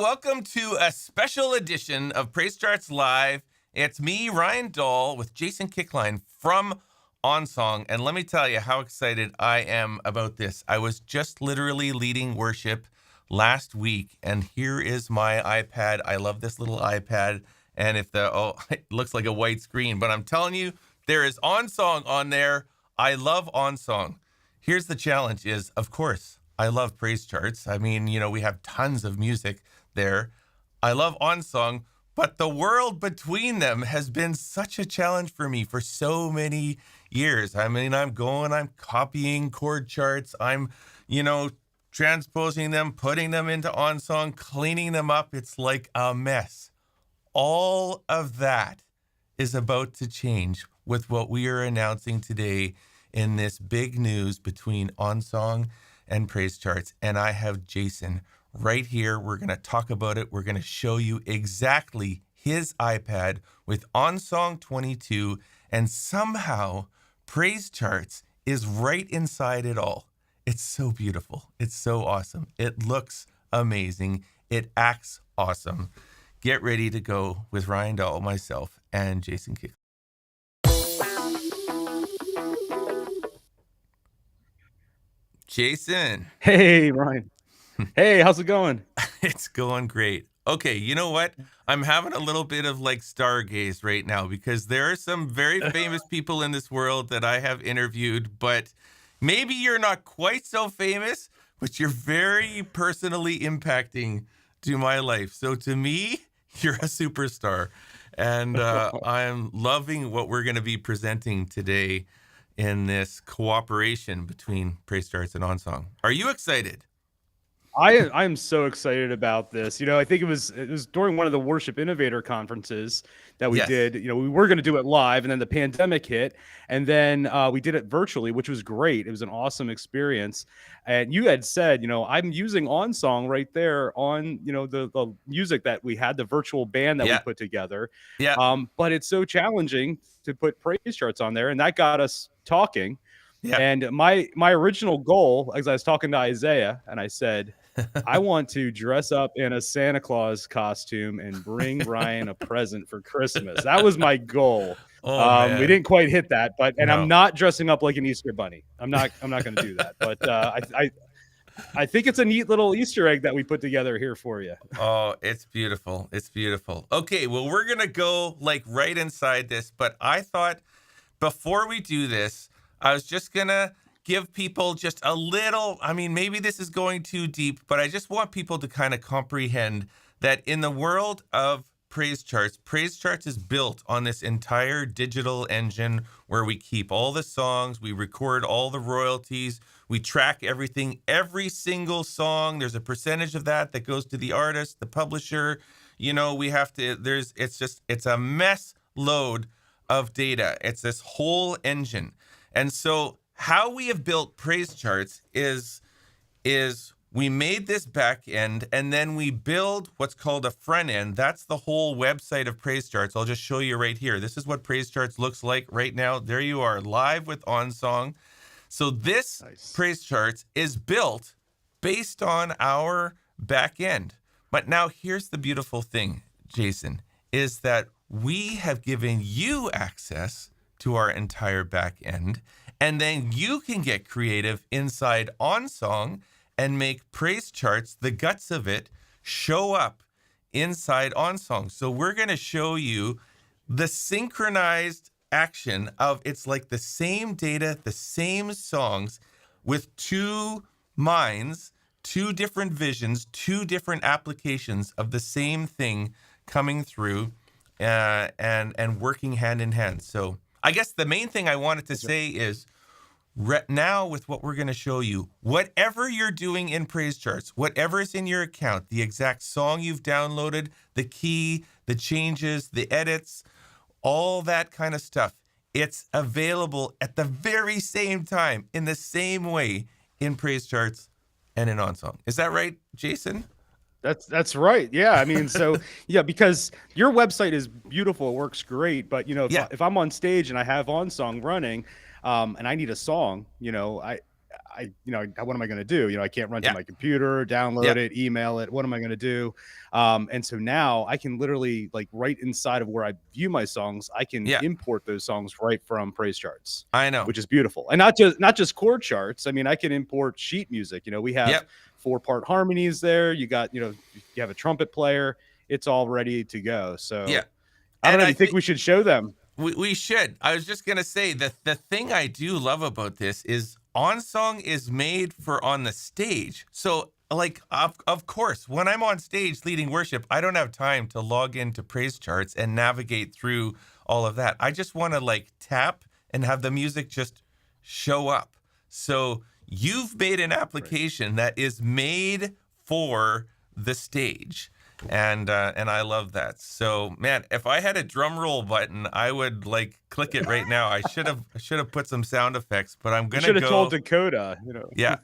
welcome to a special edition of Praise Charts Live. It's me, Ryan Dahl, with Jason Kickline from OnSong. And let me tell you how excited I am about this. I was just literally leading worship last week, and here is my iPad. I love this little iPad. And it looks like a white screen, but I'm telling you, there is OnSong on there. I love OnSong. Here's the challenge is, of course, I love Praise Charts. I mean, we have tons of music there. I love OnSong, but the world between them has been such a challenge for me for so many years. I mean, I'm copying chord charts. I'm, transposing them, putting them into OnSong, cleaning them up. It's like a mess. All of that is about to change with what we are announcing today in this big news between OnSong and Praise Charts. And I have Jason right here. We're going to talk about it. We're going to show you exactly his iPad with OnSong 22. And somehow Praise Charts is right inside it all. It's so beautiful. It's so awesome. It looks amazing. It acts awesome. Get ready to go with Ryan Dahl, myself, and Jason Kick. Jason. Hey, Ryan. Hey, how's it going? It's going great. Okay, you know what? I'm having a little bit of stargaze right now because there are some very famous people in this world that I have interviewed, but maybe you're not quite so famous, but you're very personally impacting to my life. So to me, you're a superstar. And I'm loving what we're going to be presenting today in this cooperation between Praise Charts and OnSong. Are you excited? I am so excited about this. I think it was during one of the Worship Innovator conferences that we did. We were going to do it live, and then the pandemic hit, and then we did it virtually, which was great. It was an awesome experience. And you had said, I'm using OnSong right there on, the music that we had, the virtual band that we put together. Yeah. But it's so challenging to put Praise Charts on there, and that got us talking. Yeah. And my original goal, as I was talking to Isaiah, and I said, I want to dress up in a Santa Claus costume and bring Ryan a present for Christmas. That was my goal. We didn't quite hit that, but I'm not dressing up like an Easter bunny. I'm not going to do that. But I think it's a neat little Easter egg that we put together here for you. Oh, it's beautiful. It's beautiful. Okay, well, we're going to go right inside this, but I thought before we do this, I was just going to give people just a little, maybe this is going too deep, but I just want people to kind of comprehend that in the world of Praise Charts is built on this entire digital engine where we keep all the songs, we record all the royalties, we track everything, every single song. There's a percentage of that goes to the artist, the publisher. It's a mess load of data. It's this whole engine. And so how we have built Praise Charts is we made this back end, and then we build what's called a front end. That's the whole website of Praise Charts. I'll just show you right here. This is what Praise Charts looks like right now. There you are, live with OnSong. So this Praise Charts is built based on our back end. But now here's the beautiful thing, Jason, is that we have given you access to our entire back end. And then you can get creative inside OnSong and make Praise Charts, the guts of it, show up inside OnSong. So we're going to show you the synchronized action of it's like the same data, the same songs with two minds, two different visions, two different applications of the same thing coming through and working hand in hand. So I guess the main thing I wanted to say is now with what we're going to show you, whatever you're doing in Praise Charts, whatever is in your account, the exact song you've downloaded, the key, the changes, the edits, all that kind of stuff, it's available at the very same time in the same way in Praise Charts and in OnSong. Is that right, Jason? That's right. Yeah. Because your website is beautiful. It works great. But, if I'm on stage and I have OnSong running, and I need a song, what am I going to do? I can't run to Yeah. my computer, Yeah. download it, email it. What am I going to do? And so now I can literally, like, right inside of where I view my songs, I can Yeah. import those songs right from PraiseCharts, I know. which is beautiful. And not just chord charts. I mean, I can import sheet music. We have Yep. 4-part harmonies there. You got, you have a trumpet player. It's all ready to go. Yeah. So I don't And know. Do I you think think we should show them? we should. I was just gonna say that the thing I do love about this is OnSong is made for on the stage. So like of course, when I'm on stage leading worship, I don't have time to log into PraiseCharts and navigate through all of that. I just want to like tap and have the music just show up. So you've made an application that is made for the stage. And I love that. So man, if I had a drum roll button, I would like click it right now. I should have put some sound effects, but I'm You gonna should have told go. Dakota. Yeah.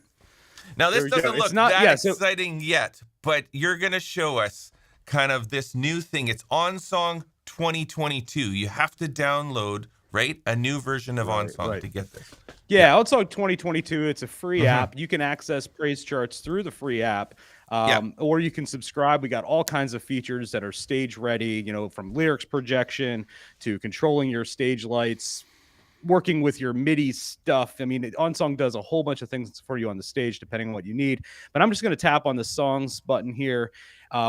Now There this we go. doesn't It's look not. that Yeah. So exciting yet, but you're gonna show us kind of this new thing. It's OnSong 2022. You have to download, right, a new version of OnSong to get this. Yeah, OnSong 2022. It's a free Mm-hmm. app. You can access PraiseCharts through the free app, Yeah. or you can subscribe. We got all kinds of features that are stage ready. From lyrics projection to controlling your stage lights, working with your MIDI stuff. I mean, OnSong does a whole bunch of things for you on the stage, depending on what you need. But I'm just going to tap on the songs button here.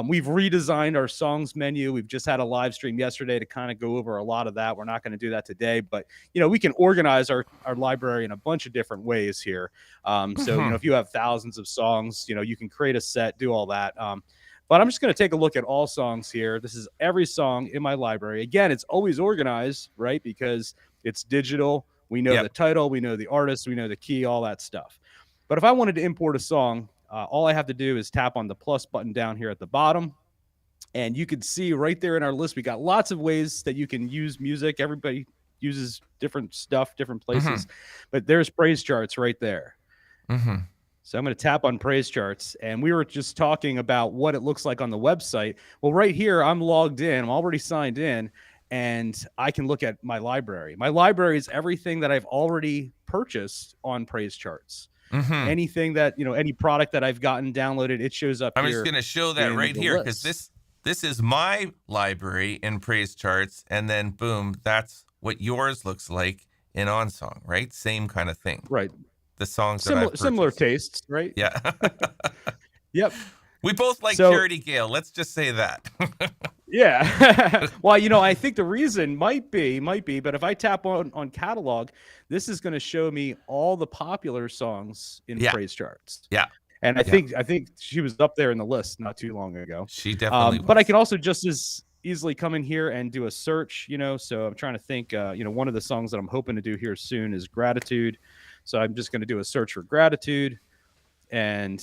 We've redesigned our songs menu. We've just had a live stream yesterday to kind of go over a lot of that. We're not going to do that today, but we can organize our library in a bunch of different ways here. So if you have thousands of songs, you can create a set, do all that. But I'm just going to take a look at all songs here. This is every song in my library. Again, it's always organized, right? Because it's digital. We know the title, we know the artist, we know the key, all that stuff. But if I wanted to import a song, all I have to do is tap on the plus button down here at the bottom. And you can see right there in our list, we got lots of ways that you can use music. Everybody uses different stuff, different places. But there's PraiseCharts right there. So I'm going to tap on PraiseCharts, and we were just talking about what it looks like on the website. Well, right here, I'm logged in. I'm already signed in, and I can look at my library. My library is everything that I've already purchased on PraiseCharts. Anything that, any product that I've gotten downloaded, it shows up I'm here. just going to show that right here because this is my library in PraiseCharts, and then boom, that's what yours looks like in OnSong, right? Same kind of thing. Right. The songs similar tastes, right? Yeah. Yep. We both like Charity Gale. Let's just say that. Yeah. Well, I think the reason might be, but if I tap on catalog, this is going to show me all the popular songs in PraiseCharts. Yeah. And I think she was up there in the list not too long ago. She definitely was. But I can also just as easily come in here and do a search, so I'm trying to think, one of the songs that I'm hoping to do here soon is Gratitude. So I'm just going to do a search for Gratitude, and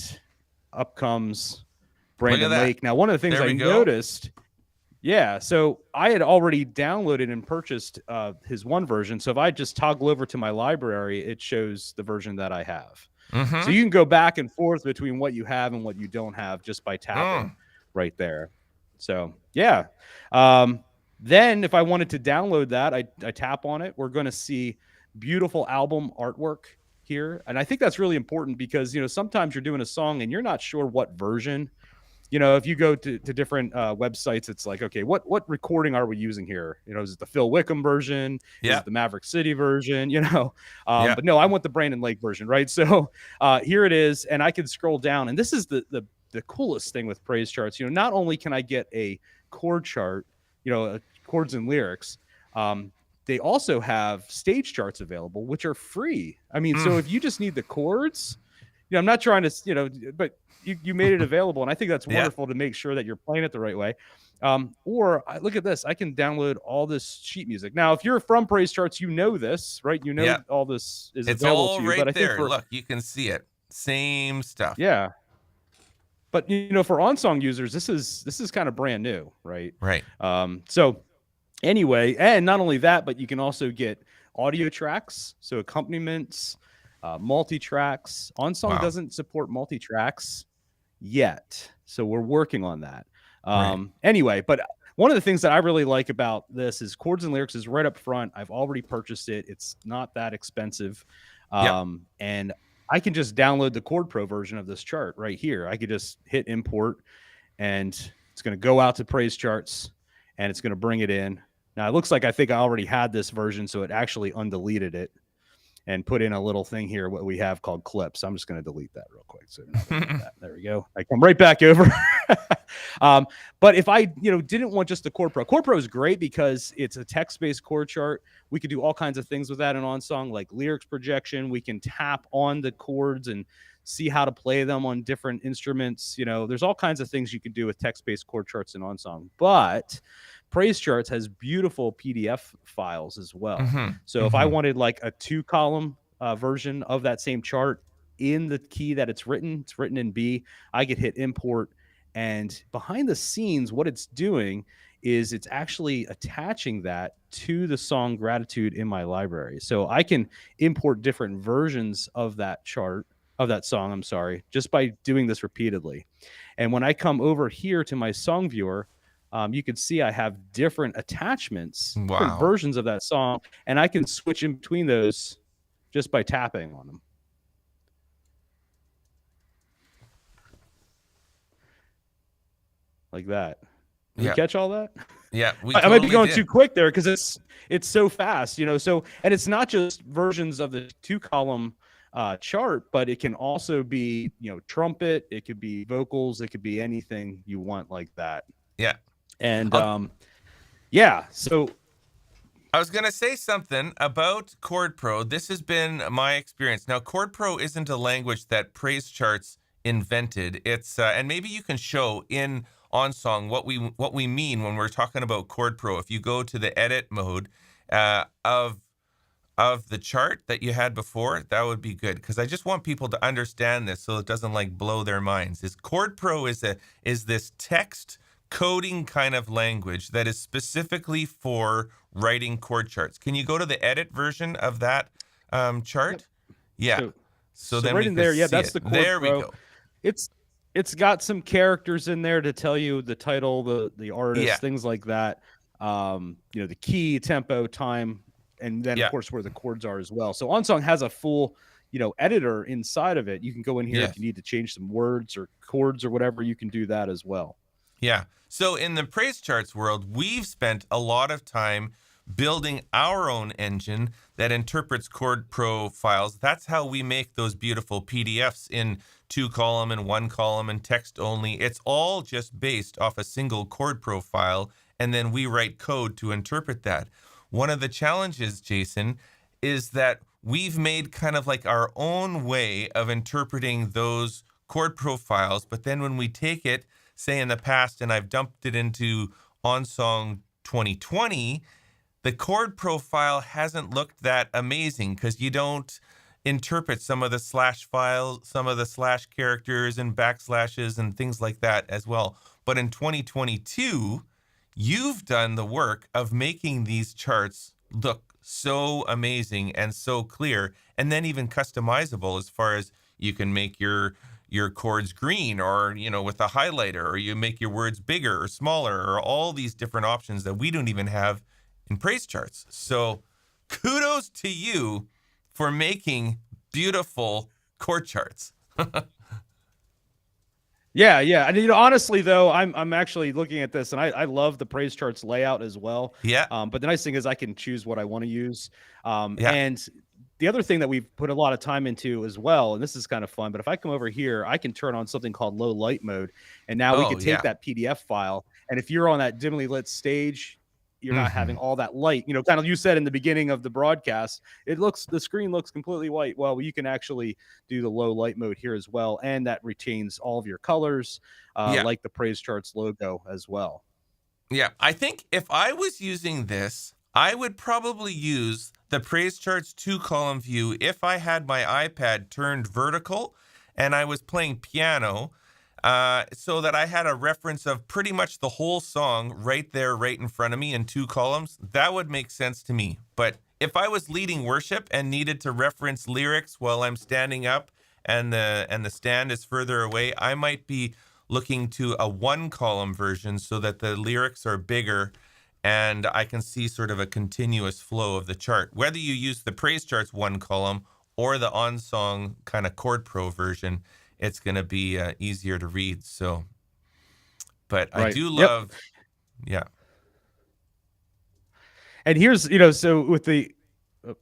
up comes Brandon Lake. Now, one of the things I noticed, so I had already downloaded and purchased his one version. So if I just toggle over to my library, it shows the version that I have. So you can go back and forth between what you have and what you don't have just by tapping right there. So, yeah. Then if I wanted to download that, I tap on it. We're going to see beautiful album artwork here. And I think that's really important because, sometimes you're doing a song and you're not sure what version. If you go to different websites, it's like, okay, what recording are we using here? Is it the Phil Wickham version? Is it the Maverick City version? But no, I want the Brandon Lake version, right? So here it is, and I can scroll down, and this is the coolest thing with PraiseCharts. Not only can I get a chord chart, chords and lyrics, they also have stage charts available, which are free. I mean, so if you just need the chords, I'm not trying to, but you made it available. And I think that's wonderful to make sure that you're playing it the right way. Or look at this, I can download all this sheet music. Now, if you're from PraiseCharts, this, right? All this is available to you. Right but I there. think Look, you can see it. Same stuff. Yeah. But, for OnSong users, this is kind of brand new, right? Right. So anyway, and not only that, but you can also get audio tracks, so accompaniments, multi-tracks. OnSong doesn't support multi-tracks yet, so we're working on that. Anyway, but one of the things that I really like about this is chords and lyrics is right up front. I've already purchased it. It's not that expensive. And I can just download the Chord Pro version of this chart right here. I could just hit import, and it's going to go out to PraiseCharts, and it's going to bring it in. Now, it looks like I think I already had this version, so it actually undeleted it and put in a little thing here, what we have called clips. I'm just going to delete that real quick. So that. There we go. I come right back over. But if I, didn't want just the Chord Pro is great because it's a text-based chord chart. We could do all kinds of things with that in OnSong, like lyrics projection. We can tap on the chords and see how to play them on different instruments. There's all kinds of things you can do with text-based chord charts in OnSong. But PraiseCharts has beautiful PDF files as well. So if I wanted like a 2-column version of that same chart in the key that it's written in B, I could hit import, and behind the scenes, what it's doing is it's actually attaching that to the song Gratitude in my library. So I can import different versions of that song, just by doing this repeatedly. And when I come over here to my song viewer, you can see I have different attachments, different versions of that song, and I can switch in between those just by tapping on them. Like that. Did you catch all that? Yeah, I might be going too quick there because it's so fast, So, and it's not just versions of the 2-column chart, but it can also be, trumpet. It could be vocals. It could be anything you want like that. Yeah. And so I was going to say something about Chord Pro. This has been my experience. Now, Chord Pro isn't a language that PraiseCharts invented. It's and maybe you can show in OnSong what we mean when we're talking about Chord Pro. If you go to the edit mode of the chart that you had before, that would be good, because I just want people to understand this so it doesn't like blow their minds. Chord Pro is this text coding kind of language that is specifically for writing chord charts. Can you go to the edit version of that chart? Yep. Yeah. So then right we in there, yeah, that's the Chord there Pro. We go. It's got some characters in there to tell you the title, the artist, things like that. The key, tempo, time, and then of course where the chords are as well. So OnSong has a full, editor inside of it. You can go in here if you need to change some words or chords or whatever. You can do that as well. Yeah. So in the PraiseCharts world, we've spent a lot of time building our own engine that interprets Chord Pro files. That's how we make those beautiful PDFs in 2-column and 1-column and text only. It's all just based off a single Chord Pro file, and then we write code to interpret that. One of the challenges, Jason, is that we've made kind of like our own way of interpreting those Chord Pro files, but then when we take it, say in the past, and I've dumped it into OnSong 2020, the Chord Pro file hasn't looked that amazing because you don't interpret some of the slash files, some of the slash characters and backslashes and things like that as well. But in 2022, you've done the work of making these charts look so amazing and so clear, and then even customizable as far as you can make your chords green or, with a highlighter, or you make your words bigger or smaller, or all these different options that we don't even have in PraiseCharts. So kudos to you for making beautiful chord charts. Yeah. And honestly though, I'm actually looking at this and I love the PraiseCharts layout as well. Yeah. But the nice thing is I can choose what I want to use. And the other thing that we've put a lot of time into as well, and this is kind of fun, but if I come over here, I can turn on something called low light mode. And now we can take that PDF file. And if you're on that dimly lit stage, you're not having all that light, kind of, you said in the beginning of the broadcast, the screen looks completely white. Well, you can actually do the low light mode here as well. And that retains all of your colors, like the PraiseCharts logo as well. Yeah. I think if I was using this, I would probably use the PraiseCharts 2-column view if I had my iPad turned vertical and I was playing piano, so that I had a reference of pretty much the whole song right there, right in front of me in 2 columns. That would make sense to me. But if I was leading worship and needed to reference lyrics while I'm standing up and the stand is further away, I might be looking to a 1-column version so that the lyrics are bigger and I can see sort of a continuous flow of the chart. Whether you use the PraiseCharts 1-column or the OnSong kind of Chord Pro version, it's going to be easier to read. So, but I Right. do Yep. love, yeah, And here's, so with the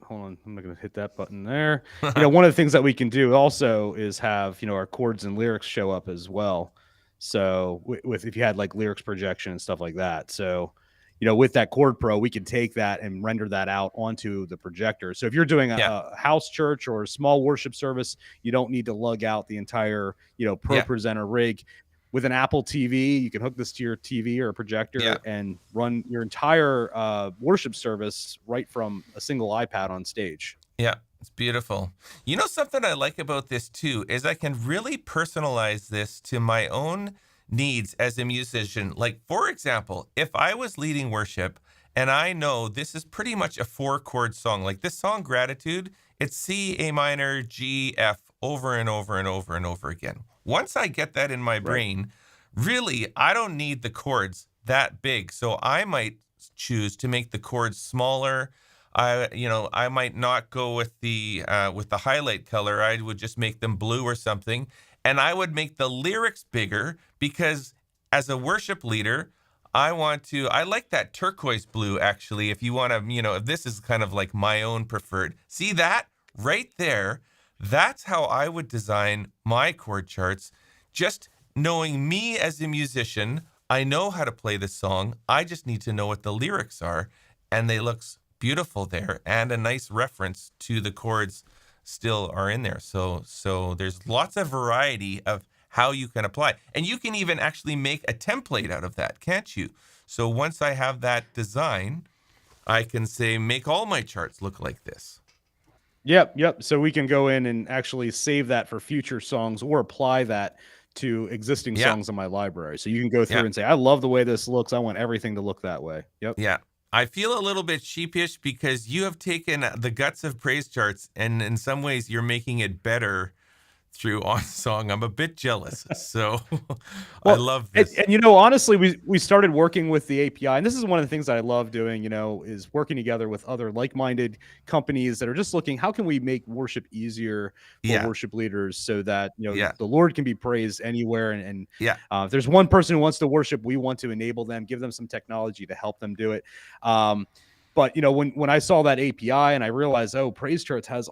hold on, I'm not going to hit that button there. One of the things that we can do also is have, our chords and lyrics show up as well. So with if you had like lyrics projection and stuff like that. So, with that Chord Pro, we can take that and render that out onto the projector. So if you're doing yeah, a house church or a small worship service, you don't need to lug out the entire, Pro yeah, Presenter rig. With an Apple TV, you can hook this to your TV or a yeah. projector and run your entire worship service right from a single iPad on stage. Yeah, it's beautiful. You know, something I like about this too is I can really personalize this to my own needs as a musician. Like, for example, if I was leading worship and I know this is pretty much a 4 chord song, like this song, Gratitude, it's C, A minor, G, F over and over and over and over again. Once I get that in my Right. brain, really, I don't need the chords that big. So I might choose to make the chords smaller. I might not go with the highlight color. I would just make them blue or something, and I would make the lyrics bigger because as a worship leader, I like that turquoise blue actually. If you want to, if this is kind of like my own preferred. See that right there? That's how I would design my chord charts. Just knowing me as a musician, I know how to play this song. I just need to know what the lyrics are, and they look beautiful there, and a nice reference to the chords still are in there. So there's lots of variety of how you can apply, and you can even actually make a template out of that, can't you? So once I have that design, I can say make all my charts look like this. Yep. So we can go in and actually save that for future songs or apply that to existing Yeah, songs in my library. So you can go yeah, through and say, I love the way this looks. I want everything to look that way. Yep. yeah. I feel a little bit sheepish because you have taken the guts of praise charts, and in some ways you're making it better through OnSong. I'm a bit jealous. So I Well, love and, this. and honestly, we started working with the API, and this is one of the things that I love doing. Is working together with other like-minded companies that are just looking, how can we make worship easier for Yeah, worship leaders, so that yeah, the Lord can be praised anywhere. And yeah. if there's one person who wants to worship, we want to enable them, give them some technology to help them do it. But when I saw that API and I realized, oh, PraiseCharts has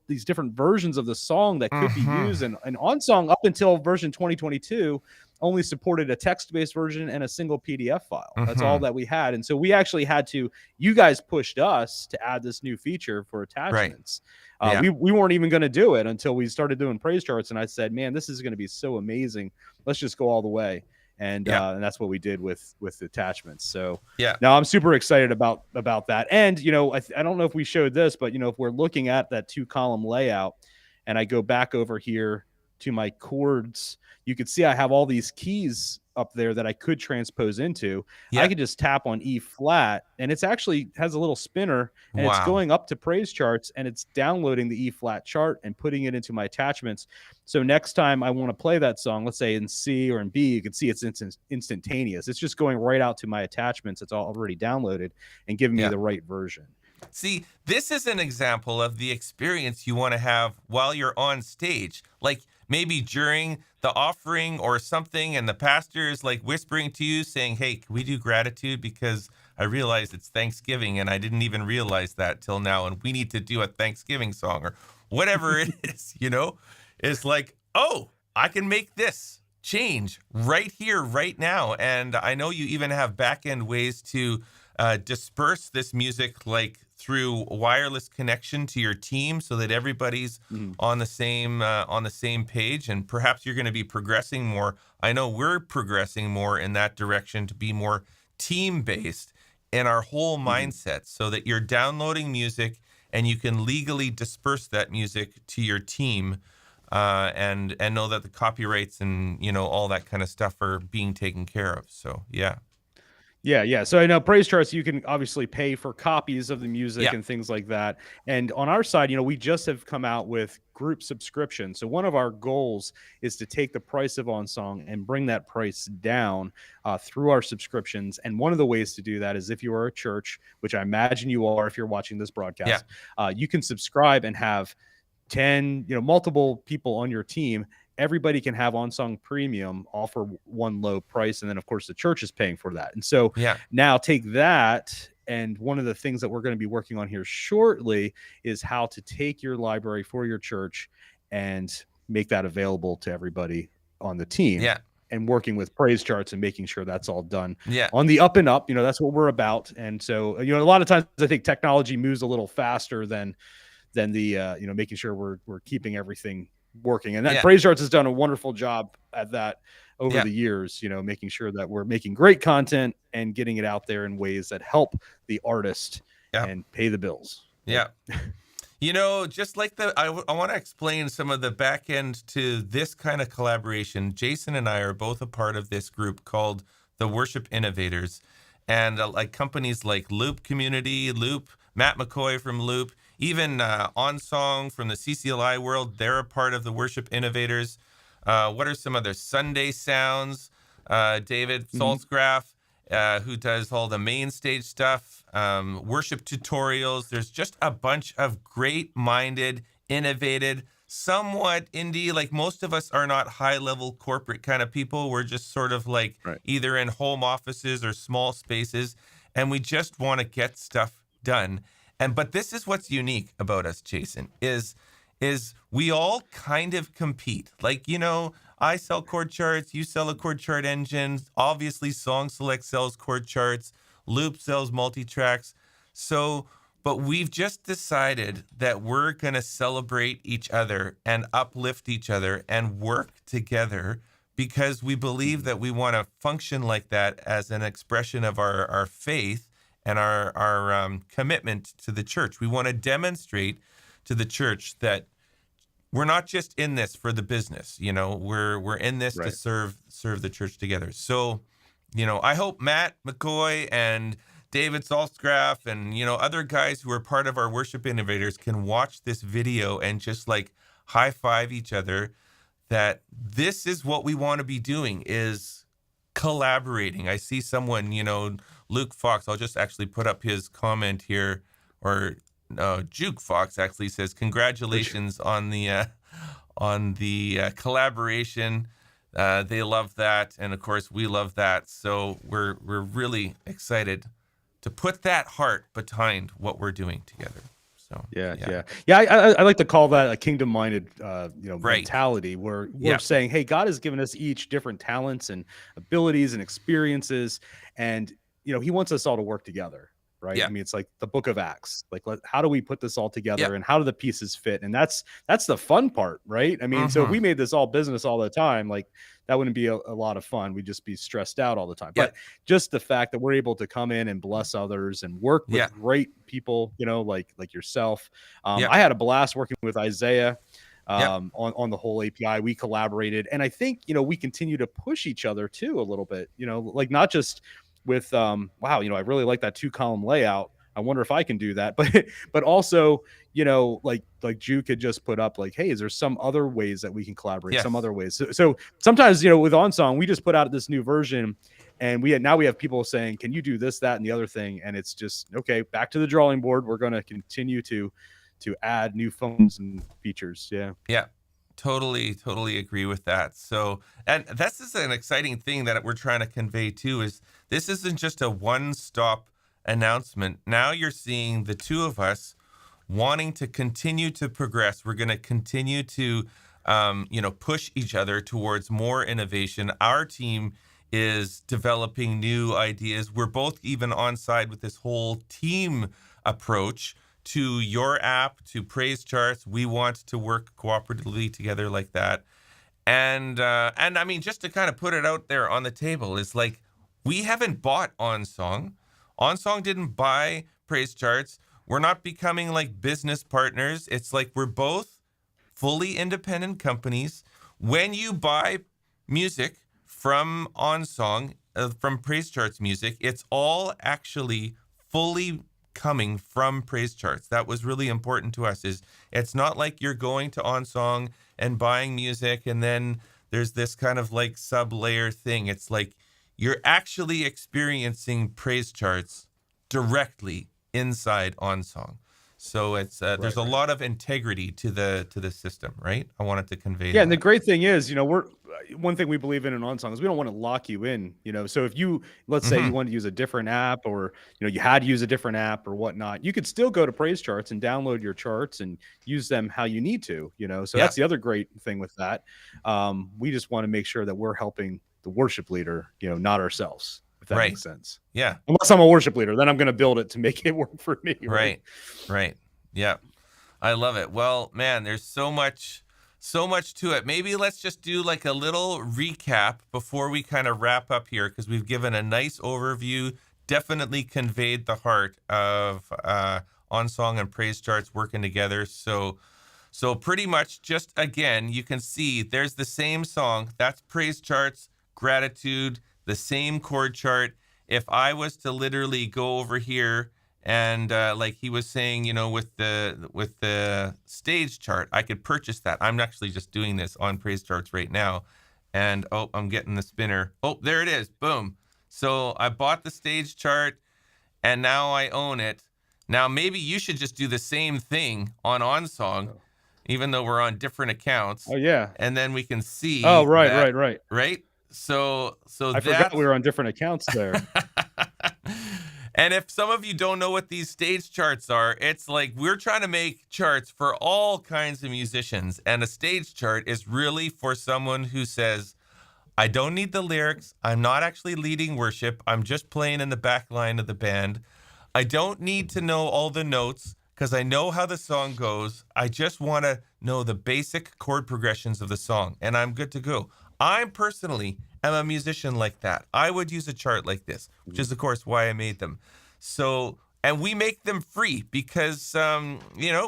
these different versions of the song that could be Hmm. used, and OnSong up until version 2022 only supported a text-based version and a single PDF file. That's all Hmm. that we had. And so we actually had to, you guys pushed us to add this new feature for Right. attachments. Yeah. We weren't even going to do it until we started doing PraiseCharts. And I said, man, this is going to be so amazing. Let's just go all the way. And Yeah. that's what we did with attachments. So Yeah. now I'm super excited about that. And I don't know if we showed this, but if we're looking at that 2-column layout, and I go back over here to my chords, you can see I have all these keys up there that I could transpose into. I Yeah. could just tap on E flat, and it's actually has a little spinner, and it's Wow. going up to PraiseCharts, and it's downloading the E flat chart and putting it into my attachments. So next time I want to play that song, let's say in C or in B, you can see it's instantaneous. It's just going right out to my attachments. It's already downloaded and giving me Yeah. the right version. See, this is an example of the experience you want to have while you're on stage. Like maybe during the offering or something, and the pastor is like whispering to you saying, hey, can we do gratitude? Because I realize it's Thanksgiving and I didn't even realize that till now. And we need to do a Thanksgiving song or whatever it is. It's like, oh, I can make this change right here, right now. And I know you even have back end ways to disperse this music like through wireless connection to your team so that everybody's Mhm. on the same page, and perhaps you're going to be progressing more. I know we're progressing more in that direction to be more team based in our whole Mhm. mindset so that you're downloading music and you can legally disperse that music to your team, and know that the copyrights and all that kind of stuff are being taken care of. So yeah. Yeah. So I know PraiseCharts, you can obviously pay for copies of the music Yeah. and things like that. And on our side, we just have come out with group subscription. So one of our goals is to take the price of OnSong and bring that price down through our subscriptions. And one of the ways to do that is if you are a church, which I imagine you are if you're watching this Yeah. broadcast, you can subscribe and have 10, multiple people on your team. Everybody can have OnSong Premium all for one low price. And then, of course, the church is paying for that. And so Yeah. now take that. And one of the things that we're going to be working on here shortly is how to take your library for your church and make that available to everybody on the team. Yeah. And working with PraiseCharts and making sure that's all done Yeah. on the up and up. That's what we're about. And so, a lot of times I think technology moves a little faster than the making sure we're keeping everything working. And that PraiseCharts has done a wonderful job at that over the years, making sure that we're making great content and getting it out there in ways that help the artist and pay the bills. Yeah. Just like I want to explain some of the back end to this kind of collaboration. Jason and I are both a part of this group called the Worship Innovators, and like companies like Loop Community, Loop, Matt McCoy from Loop, even OnSong from the CCLI world. They're a part of the Worship Innovators. What are some other Sunday Sounds? David Salzgraf, who does all the main stage stuff, worship tutorials. There's just a bunch of great-minded, innovative, somewhat indie. Like most of us are not high-level corporate kind of people. We're just sort of like either in home offices or small spaces, and we just want to get stuff done. But this is what's unique about us, Jason, is we all kind of compete. Like, I sell chord charts, you sell a chord chart engine. Obviously, Song Select sells chord charts, Loop sells multi-tracks. But we've just decided that we're going to celebrate each other and uplift each other and work together because we believe that we want to function like that as an expression of our faith and our commitment to the church. We want to demonstrate to the church that we're not just in this for the business. We're in this to serve the church together. So, I hope Matt McCoy and David Salzgraf and other guys who are part of our Worship Innovators can watch this video and just like high five each other. That this is what we want to be doing, is collaborating. I see someone, Luke Fox, I'll just actually put up his comment here, or Juke Fox actually says, congratulations on the collaboration. They love that. And of course we love that. So we're really excited to put that heart behind what we're doing together. So yeah. I like to call that a kingdom-minded, mentality, where we're saying, hey, God has given us each different talents and abilities and experiences, and He wants us all to work together, right? I mean, it's like the Book of Acts. Like, how do we put this all together, and how do the pieces fit? And that's the fun part, right? I mean, so if we made this all business all the time, like that wouldn't be a lot of fun. We'd just be stressed out all the time. But just the fact that we're able to come in and bless others and work with great people, like yourself. I had a blast working with Isaiah on the whole API. We collaborated, and I think we continue to push each other too a little bit. Like not just with wow, I really like that 2-column layout. I wonder if I can do that, but also, like Juke had just put up, like, hey, is there some other ways that we can collaborate? Some other ways. So sometimes, with OnSong, we just put out this new version, and now we have people saying, can you do this, that, and the other thing? And it's just, okay, back to the drawing board. We're going to continue to add new functions and features. Yeah. Totally agree with that. So, and this is an exciting thing that we're trying to convey too, is this isn't just a one-stop announcement. Now you're seeing the two of us wanting to continue to progress. We're going to continue to, push each other towards more innovation. Our team is developing new ideas. We're both even on side with this whole team approach to your app, to PraiseCharts. We want to work cooperatively together like that. And I mean, just to kind of put it out there on the table, is like, we haven't bought OnSong. OnSong didn't buy PraiseCharts. We're not becoming like business partners. It's like we're both fully independent companies. When you buy music from OnSong, from Praise Charts music, it's all actually fully coming from Praise Charts. That was really important to us. Is it's not like you're going to OnSong and buying music and then there's this kind of like sub layer thing. It's like you're actually experiencing Praise Charts directly inside OnSong. So it's there's a lot of integrity to the system, right? I wanted to convey Yeah, and the that. great thing is, we're one thing we believe in OnSong is we don't want to lock you in. So if you, let's say, you Hmm. want to use a different app, or you had to use a different app or whatnot, you could still go to Praise Charts and download your charts and use them how you need to. So Yeah, that's the other great thing with that. We just want to make sure that we're helping the worship leader, not ourselves, if that right. makes sense. Yeah, Unless I'm a worship leader, then I'm going to build it to make it work for me, right? right, right. Yeah, I love it. Well, man, there's so much to it. Maybe let's just do like a little recap before we kind of wrap up here, because we've given a nice overview, definitely conveyed the heart of OnSong and Praise Charts working together. So pretty much just again, you can see there's the same song. That's Praise Charts, Gratitude, the same chord chart. If I was to literally go over here and like he was saying, with the stage chart, I could purchase that. I'm actually just doing this on Praise Charts right now. And oh, I'm getting the spinner. Oh, there it is. Boom. So I bought the stage chart and now I own it. Now maybe you should just do the same thing on OnSong, even though we're on different accounts, Oh yeah. and then we can Oh, see right, that, right, right. right? So I forgot we that's were on different accounts there. and if some of you don't know what these stage charts are, it's like we're trying to make charts for all kinds of musicians, and a stage chart is really for someone who says, I don't need the lyrics. I'm not actually leading worship. I'm just playing in the back line of the band. I don't need to know all the notes because I know how the song goes. I just want to know the basic chord progressions of the song, and I'm good to go. I personally am a musician like that. I would use a chart like this, which is, of course, why I made them. So, and we make them free because,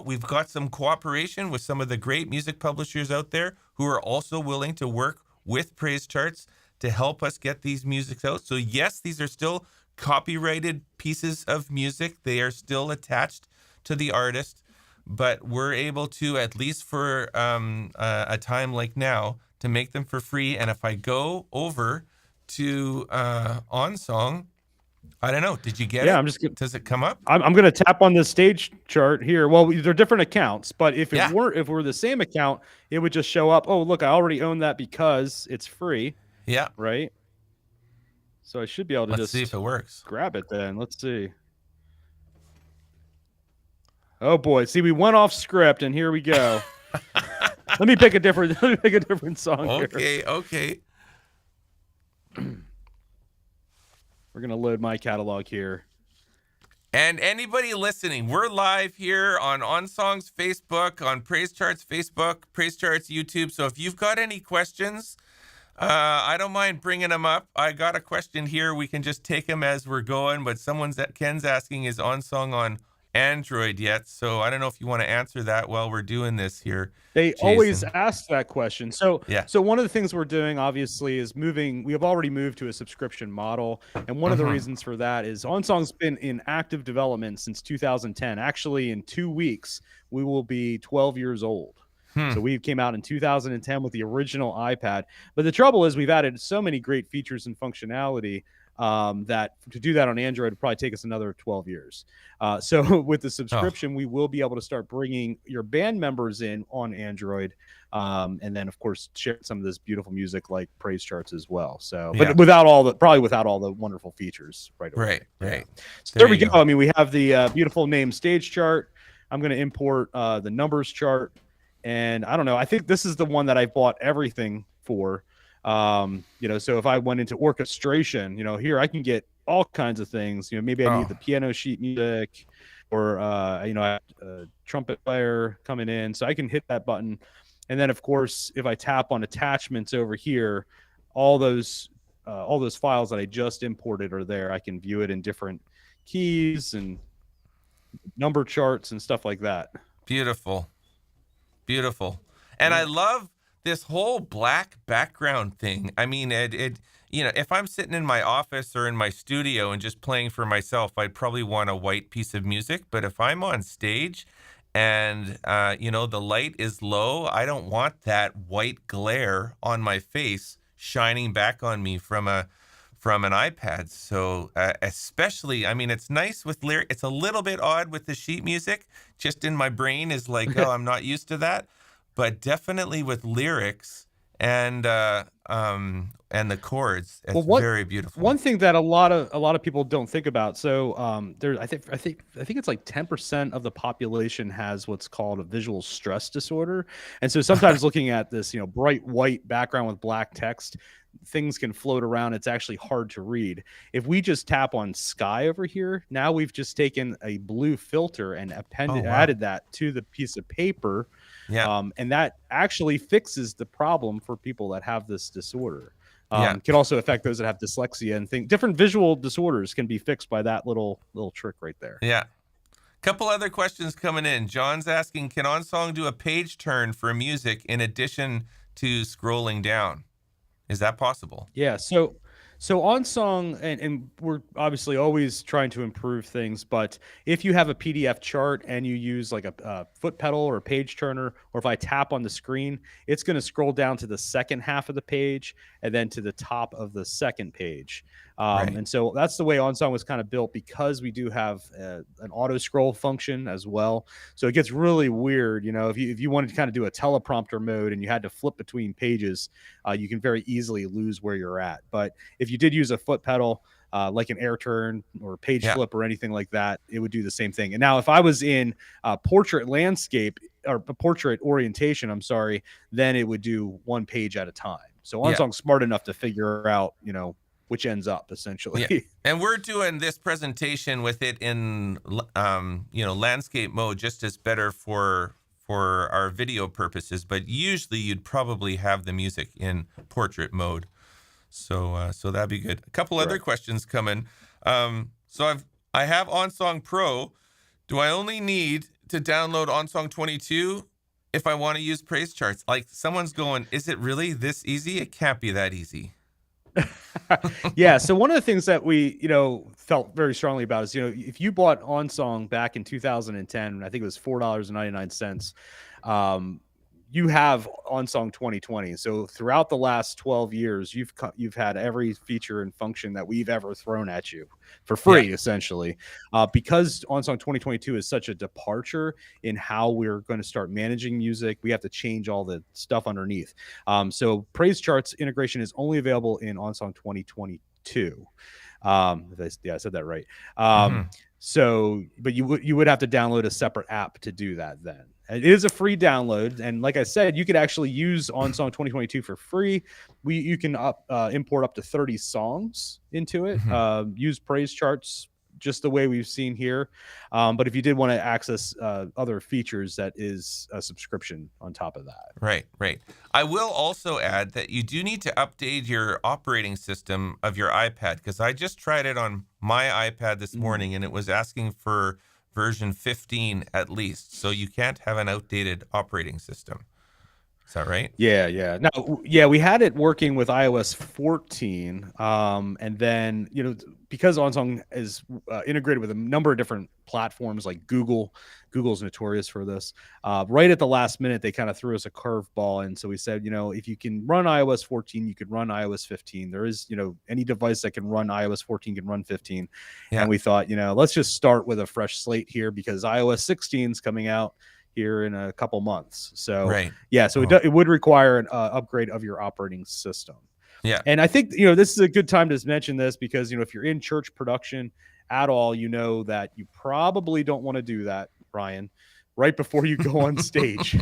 we've got some cooperation with some of the great music publishers out there who are also willing to work with Praise Charts to help us get these musics out. So yes, these are still copyrighted pieces of music. They are still attached to the artist, but we're able to, at least for a time like now, to make them for free. And if I go over to OnSong, I don't know, did you get Yeah, it? I'm just Does it come up? I'm going to tap on the stage chart here. Well, they're different accounts, but if Yeah, we're the same account, it would just show up. Oh, look, I already own that because it's free, yeah. right? So I should be able to Let's see if just it works. grab it then. Let's see. Oh boy, see, we went off script, and here we go. Let me pick a different song here. Okay, okay. We're gonna load my catalog here. And anybody listening, we're live here on OnSong's Facebook, on Praise Charts Facebook, Praise Charts YouTube. So if you've got any questions, I don't mind bringing them up. I got a question here. We can just take them as we're going. But Ken's asking, is OnSong on Android yet? So I don't know if you want to answer that while we're doing this here, They always Jason. ask that question. So, Yeah. so one of the things we're doing, obviously, is moving. We have already moved to a subscription model, and one of the Mm-hmm. reasons for that is OnSong's been in active development since 2010. Actually, in 2 weeks, we will be 12 years old. Hmm. So we came out in 2010 with the original iPad. But the trouble is, we've added so many great features and functionality that to do that on Android would probably take us another 12 years. So with the Oh, subscription, we will be able to start bringing your band members in on Android. And then, of course, share some of this beautiful music like Praise Charts as well. So, yeah. but probably without all the wonderful features right away. Right, Yeah. right. So there we you go. I mean, we have the beautiful name stage chart. I'm going to import the numbers chart. And I don't know. I think this is the one that I bought everything for. So if I went into orchestration, here I can get all kinds of things. Maybe I need Oh, the piano sheet music, or I have a trumpet player coming in, so I can hit that button. And then, of course, if I tap on attachments over here, all those files that I just imported are there. I can view it in different keys and number charts and stuff like that. beautiful. Beautiful. And I Yeah. love this whole black background thing. I mean, if I'm sitting in my office or in my studio and just playing for myself, I'd probably want a white piece of music. But if I'm on stage and, the light is low, I don't want that white glare on my face shining back on me from an iPad. So especially, I mean, it's nice with lyric. It's a little bit odd with the sheet music. Just in my brain is like, oh, I'm not used to that. But definitely with lyrics and the chords, it's very beautiful. One thing that a lot of people don't think about. So there, I think it's like 10% of the population has what's called a visual stress disorder, and so sometimes looking at this, bright white background with black text, things can float around. It's actually hard to read. If we just tap on sky over here, now we've just taken a blue filter and added that to the piece of paper. Yeah. And that actually fixes the problem for people that have this disorder. Yeah. Can also affect those that have dyslexia and different visual disorders can be fixed by that little trick right there. Yeah. Couple other questions coming in. John's asking, can OnSong do a page turn for music in addition to scrolling down? Is that possible? Yeah. So OnSong, and we're obviously always trying to improve things, but if you have a PDF chart and you use like a foot pedal or a page turner, or if I tap on the screen, it's going to scroll down to the second half of the page and then to the top of the second page. Right. And so that's the way OnSong was kind of built, because we do have an auto scroll function as well. So it gets really weird. If you wanted to kind of do a teleprompter mode and you had to flip between pages, you can very easily lose where you're at. But if you did use a foot pedal, like an air turn or page flip or anything like that, it would do the same thing. And now if I was in portrait landscape or portrait orientation, then it would do one page at a time. So OnSong's smart enough to figure out, which ends up essentially. Yeah. And we're doing this presentation with it in, landscape mode, just as better for our video purposes. But usually you'd probably have the music in portrait mode. So that'd be good. A couple other questions coming. So I have OnSong Pro. Do I only need to download OnSong 22 if I want to use PraiseCharts? Like, someone's going, is it really this easy? It can't be that easy. Yeah. So one of the things that we, felt very strongly about is, if you bought OnSong back in 2010, I think it was $4.99. You have OnSong 2020. So throughout the last 12 years, you've had every feature and function that we've ever thrown at you for free, essentially. Because OnSong 2022 is such a departure in how we're going to start managing music, we have to change all the stuff underneath. So PraiseCharts integration is only available in OnSong 2022. I said that right. So, but you would have to download a separate app to do that then. It is a free download, and like I said, you could actually use OnSong 2022 for free. You can import up to 30 songs into it. Use PraiseCharts just the way we've seen here. But if you did want to access other features, that is a subscription on top of that. Right. I will also add that you do need to update your operating system of your iPad, because I just tried it on my iPad this morning, and it was asking for version 15 at least. So you can't have an outdated operating system. Is that right? Yeah. No, yeah, we had it working with iOS 14. And then, because OnSong is integrated with a number of different platforms like Google's notorious for this. Right at the last minute, they kind of threw us a curveball. And so we said, if you can run iOS 14, you could run iOS 15. There is, any device that can run iOS 14 can run 15. Yeah. And we thought, let's just start with a fresh slate here, because iOS 16 is coming out here in a couple months. So it would require an upgrade of your operating system. Yeah. And I think, this is a good time to mention this, because, if you're in church production at all, that you probably don't want to do that, Brian, right before you go on stage.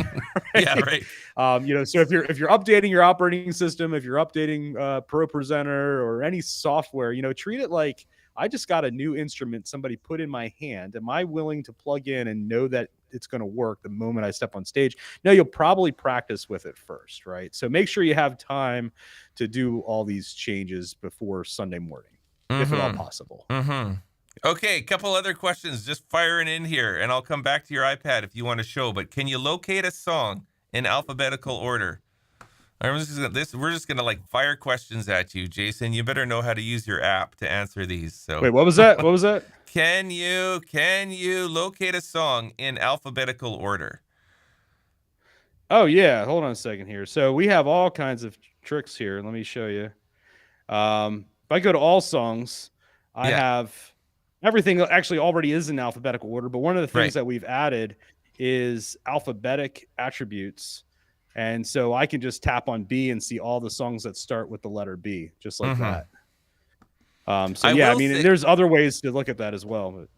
Right? Yeah, right. So if you're updating your operating system, if you're updating ProPresenter or any software, treat it like, I just got a new instrument somebody put in my hand. Am I willing to plug in and know that it's going to work the moment I step on stage? No, you'll probably practice with it first, right? So make sure you have time to do all these changes before Sunday morning, if at all possible. Okay, a couple other questions just firing in here, and I'll come back to your iPad if you want to show. But can you locate a song in alphabetical order? We're just gonna like fire questions at you, Jason. You better know how to use your app to answer these. So, Wait, what was that? What was that? can you locate a song in alphabetical order? Oh yeah, hold on a second here. So we have all kinds of tricks here. Let me show you. If I go to all songs, I Yeah, have everything actually already is in alphabetical order. But one of the things right. that we've added is alphabetic attributes. And so I can just tap on B and see all the songs that start with the letter B, just like Mm-hmm. that. So I yeah, I will mean, say, there's other ways to look at that as well. But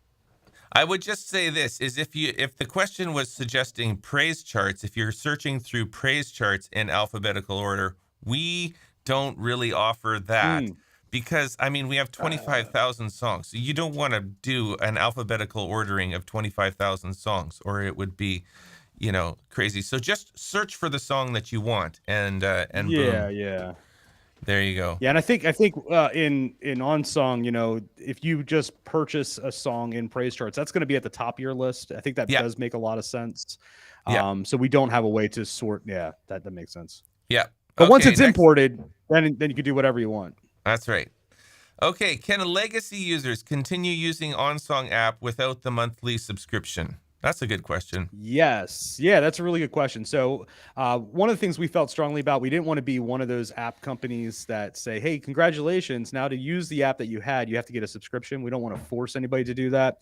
I would just say this is if the question was suggesting praise charts, if you're searching through praise charts in alphabetical order, we don't really offer that mm, because I mean we have uh, 25,000 songs. So you don't want to do an alphabetical ordering of 25,000 songs or it would be, crazy. So just search for the song that you want and yeah, boom, yeah. there you go. Yeah, and I think in OnSong, if you just purchase a song in Praise Charts, that's going to be at the top of your list. I think that Yeah. does make a lot of sense. Yeah. So we don't have a way to sort. Yeah, that makes sense. Yeah. But once Okay, it's next. imported, then you can do whatever you want. That's right. Okay, can legacy users continue using OnSong app without the monthly subscription? That's a good question. Yes. Yeah, that's a really good question. So, one of the things we felt strongly about, we didn't want to be one of those app companies that say, hey, congratulations. Now, to use the app that you had, you have to get a subscription. We don't want to force anybody to do that.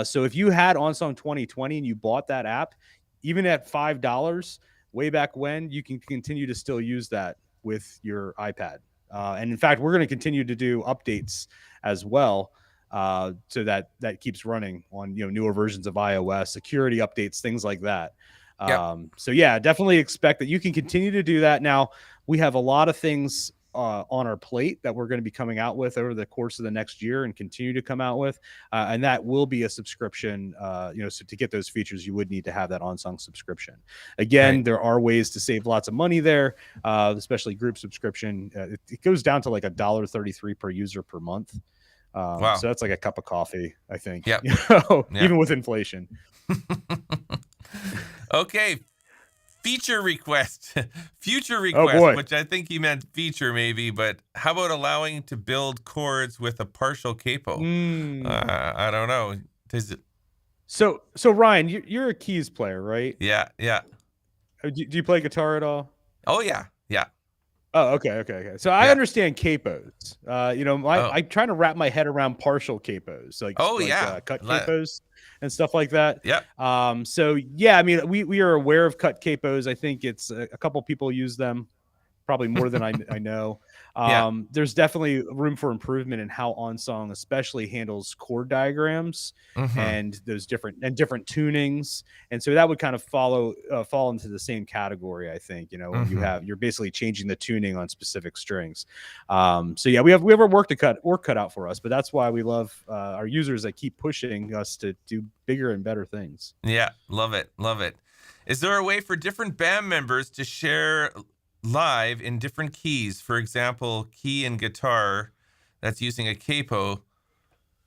So, if you had OnSong 2020 and you bought that app, even at $5 way back when, you can continue to still use that with your iPad. And in fact, we're going to continue to do updates as well, so that keeps running on newer versions of iOS, security updates, things like that. Yep. So yeah, definitely expect that you can continue to do that. Now we have a lot of things on our plate that we're going to be coming out with over the course of the next year and continue to come out with, and that will be a subscription. So to get those features, you would need to have that OnSong subscription. Again, Right. there are ways to save lots of money there, especially group subscription. It goes down to like $1.33 per user per month. Wow. So that's like a cup of coffee, I think, Yep. Yep. even with inflation. Okay. Feature request. Future Oh request, boy. which I think you meant feature maybe, but how about allowing to build chords with a partial capo? Mm. I don't know. Does it? So Ryan, you're a keys player, right? Yeah. Yeah. Do you play guitar at all? Oh, yeah. Yeah. Oh, okay. So I Yeah. understand capos. Oh, I'm trying to wrap my head around partial capos, like oh, like yeah. cut capos and stuff like that. Yep. So yeah, I mean, we are aware of cut capos. I think it's a couple people use them, probably more than I know. Yeah. There's definitely room for improvement in how OnSong especially handles chord diagrams Mm-hmm. and those different tunings. And so that would kind of fall into the same category, I think, when Mm-hmm. you're basically changing the tuning on specific strings. So yeah, we have our work cut out for us, but that's why we love our users that keep pushing us to do bigger and better things. Yeah, love it. Love it. Is there a way for different band members to share live in different keys? For example, key and guitar that's using a capo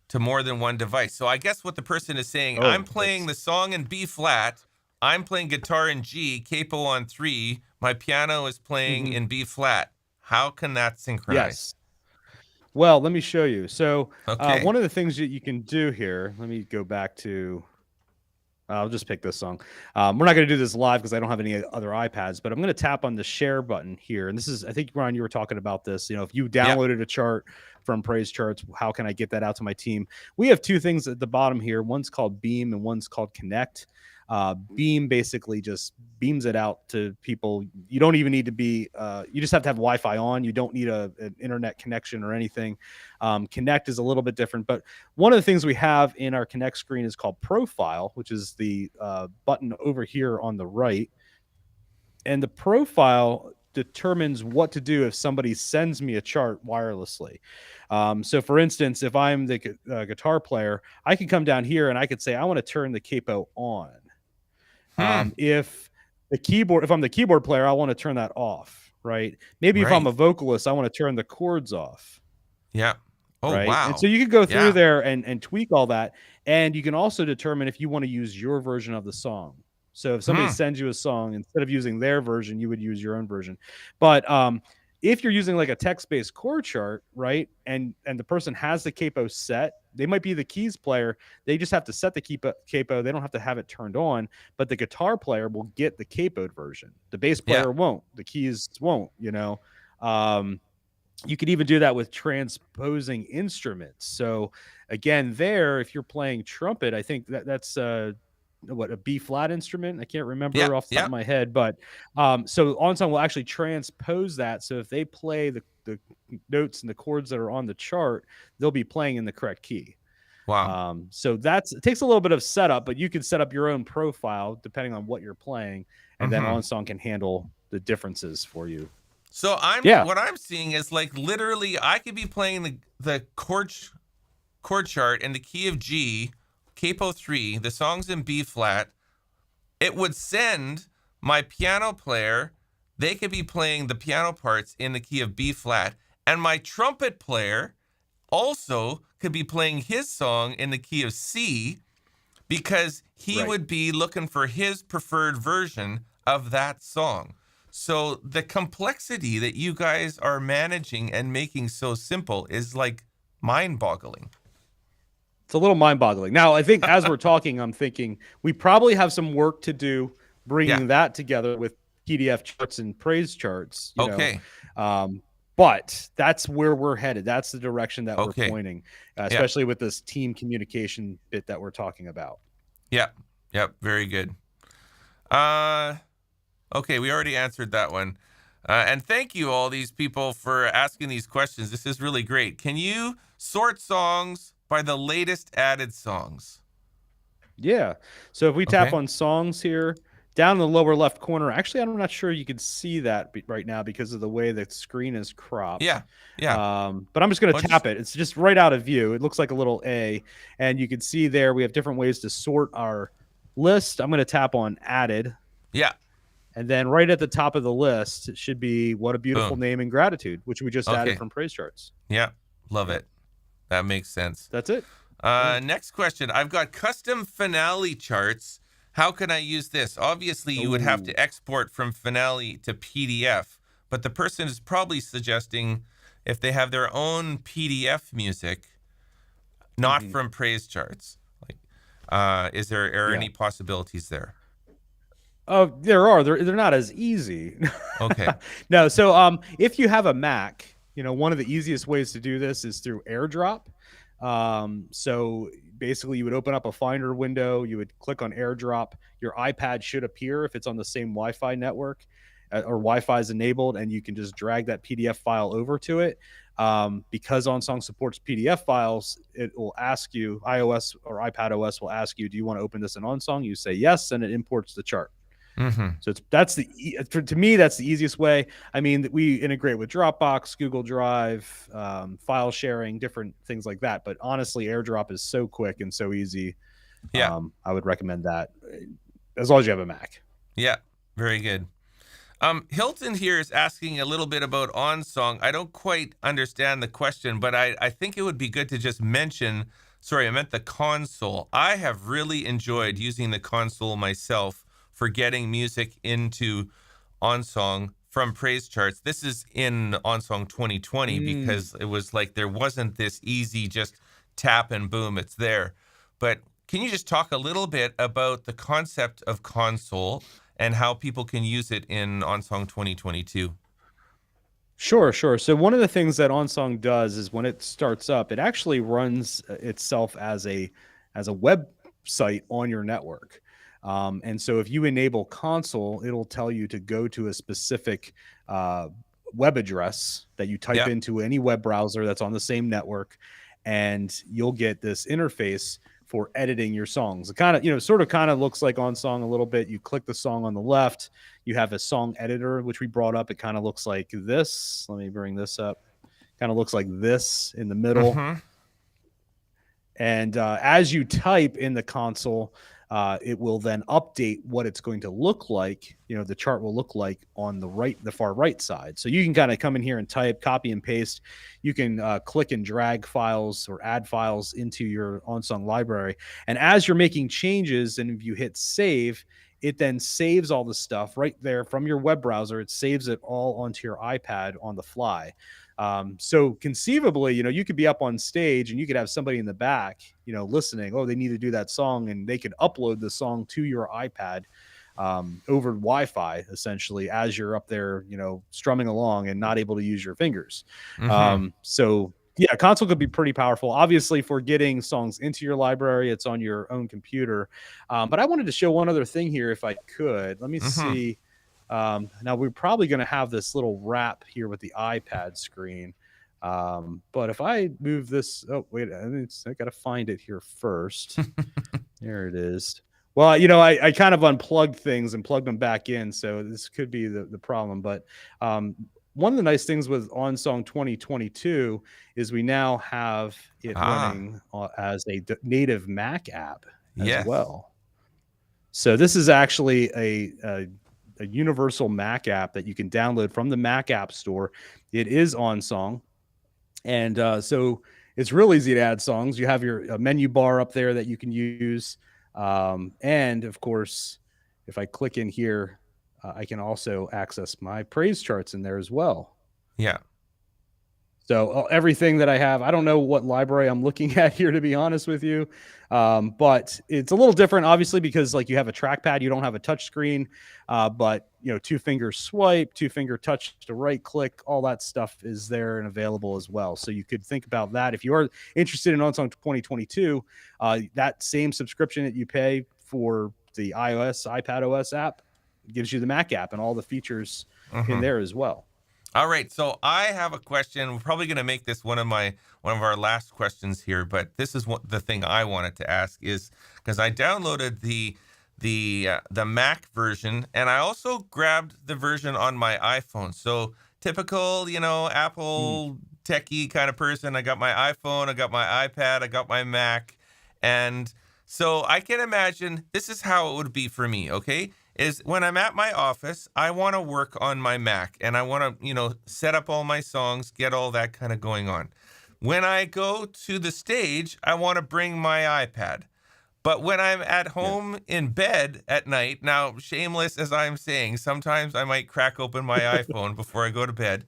to more than one device. So I guess what the person is saying, I'm Oh, playing that's the song in B flat, I'm playing guitar in G, capo on 3, my piano is playing mhm. in B flat. How can that synchronize? Yes. Well, let me show you. So, Okay. one of the things that you can do here, let me go back to, I'll just pick this song. We're not going to do this live because I don't have any other iPads, but I'm going to tap on the share button here. And this is, I think, Ron, you were talking about this. If you Yep. downloaded a chart from Praise Charts, how can I get that out to my team? We have two things at the bottom here. One's called Beam and one's called Connect. Beam basically just beams it out to people. You don't even need to be, you just have to have Wi-Fi on. You don't need an internet connection or anything. Connect is a little bit different, but one of the things we have in our Connect screen is called Profile, which is the button over here on the right. And the profile determines what to do if somebody sends me a chart wirelessly. So, for instance, if I'm the guitar player, I can come down here and I could say, I want to turn the capo on. Hmm. If I'm the keyboard player, I want to turn that off, right? Maybe if I'm Right. a vocalist, I want to turn the chords off, Yeah. Oh, right? And so wow. you can go through Yeah. there and tweak all that. And you can also determine if you want to use your version of the song. So if somebody Hmm. sends you a song, instead of using their version, you would use your own version. But if you're using like a text-based chord chart, right, and the person has the capo set, they might be the keys player. They just have to set the capo. They don't have to have it turned on, but the guitar player will get the capoed version. The bass Yeah. player won't. The keys won't. You could even do that with transposing instruments. So again, there, if you're playing trumpet, I think that's what, a B flat instrument. I can't Yeah. remember off the top Yeah. of my head, but so OnSong will actually transpose that. So if they play the notes and the chords that are on the chart, they'll be playing in the correct key. Wow. So it takes a little bit of setup, but you can set up your own profile depending on what you're playing, and then Hmm. OnSong can handle the differences for you. So Yeah. what I'm seeing is like literally I could be playing the chord chart in the key of G, capo 3, the song's in B flat. It would send my piano player, they could be playing the piano parts in the key of B flat, and my trumpet player also could be playing his song in the key of C, because he Right. would be looking for his preferred version of that song. So the complexity that you guys are managing and making so simple is like mind-boggling. It's a little mind-boggling. Now, I think as we're talking, I'm thinking we probably have some work to do Yeah. bringing that together with PDF charts and praise charts, Okay. but that's where we're headed. That's the direction that we're Okay. pointing, Yeah. especially with this team communication bit that we're talking about. Yeah. Yep. Very good. Uh okay, we already answered that one. And thank you all these people for asking these questions. This is really great. Can you sort songs by the latest added songs? Yeah. So if we tap Okay. on songs here, down in the lower left corner, actually, I'm not sure you can see that right now because of the way the screen is cropped. Yeah. Yeah. But I'm just going Oh, to just tap it. It's just right out of view. It looks like a little A. And you can see there we have different ways to sort our list. I'm going to tap on added. yeah. And then right at the top of the list, it should be What a Beautiful Boom. Name and Gratitude, which we just added Okay. from Praise Charts. Yeah. Love Yep. it. That makes sense. That's it. Yeah. Next question. I've got custom finale charts. How can I use this? Obviously, you would have Ooh. to export from Finale to PDF, but the person is probably suggesting if they have their own PDF music, not Mhm. from Praise Charts. Like, is there are Yeah. any possibilities there? Oh, there are. They're not as easy. Okay. No. So if you have a Mac, one of the easiest ways to do this is through AirDrop. So basically you would open up a Finder window, you would click on AirDrop. Your iPad should appear if it's on the same Wi-Fi network, or Wi-Fi is enabled, and you can just drag that PDF file over to it. Because OnSong supports PDF files, it will ask you, iOS or iPad OS will ask you, do you want to open this in OnSong? You say yes, and it imports the chart. Mm-hmm. So to me, that's the easiest way. I mean, we integrate with Dropbox, Google Drive, file sharing, different things like that. But honestly, AirDrop is so quick and so easy. Yeah. I would recommend that as long as you have a Mac. Yeah. Very good. Hilton here is asking a little bit about OnSong. I don't quite understand the question, but I think it would be good to just mention, sorry, I meant the console. I have really enjoyed using the console myself for getting music into OnSong from Praise Charts. This is in OnSong 2020 because it was like there wasn't this easy just tap and boom, it's there. But can you just talk a little bit about the concept of console and how people can use it in OnSong 2022? Sure. So one of the things that OnSong does is when it starts up, it actually runs itself as a website on your network. And so if you enable console, it'll tell you to go to a specific web address that you type Yeah. into any web browser that's on the same network, and you'll get this interface for editing your songs. It kind of, sort of looks like OnSong a little bit. You click the song on the left, you have a song editor, which we brought up. It kind of looks like this. Let me bring this up. Kind of looks like this in the middle. Mm-hmm. And as you type in the console, it will then update what it's going to look like. The chart will look like on the far right side. So you can kind of come in here and type, copy and paste. You can click and drag files or add files into your OnSong library. And as you're making changes, and if you hit save, it then saves all the stuff right there from your web browser. It saves it all onto your iPad on the fly. So conceivably, you could be up on stage and you could have somebody in the back, listening. Oh, they need to do that song, and they could upload the song to your iPad over Wi-Fi, essentially, as you're up there, strumming along and not able to use your fingers. Mm-hmm. So yeah, console could be pretty powerful. Obviously, for getting songs into your library, it's on your own computer. But I wanted to show one other thing here, if I could. Let me Mm-hmm. see. Now we're probably going to have this little wrap here with the iPad screen. But if I move this, oh wait, I got to find it here first. There it is. Well, I kind of unplugged things and plugged them back in, so this could be the problem. But one of the nice things with OnSong 2022 is we now have it running as a native Mac app as Yes. well. So this is actually a universal Mac app that you can download from the Mac App Store. It is OnSong, and so it's real easy to add songs. You have your menu bar up there that you can use, and of course, if I click in here, I can also access my praise charts in there as well. Yeah. So everything that I have, I don't know what library I'm looking at here, to be honest with you, but it's a little different, obviously, because like you have a trackpad, you don't have a touch screen, but 2-finger swipe, 2-finger touch to right click, all that stuff is there and available as well. So you could think about that if you are interested in OnSong 2022. That same subscription that you pay for the iOS, iPad OS app gives you the Mac app and all the features in there as well. All right, so I have a question. We're probably going to make this one of our last questions here, but this is what the thing I wanted to ask is because I downloaded the Mac version, and I also grabbed the version on my iPhone. So typical, Apple techie kind of person. I got my iPhone, I got my iPad, I got my Mac, and so I can imagine this is how it would be for me. Okay. Is when I'm at my office, I want to work on my Mac and I want to, set up all my songs, get all that kind of going on. When I go to the stage, I want to bring my iPad. But when I'm at home in bed at night, now, shameless as I'm saying, sometimes I might crack open my iPhone before I go to bed.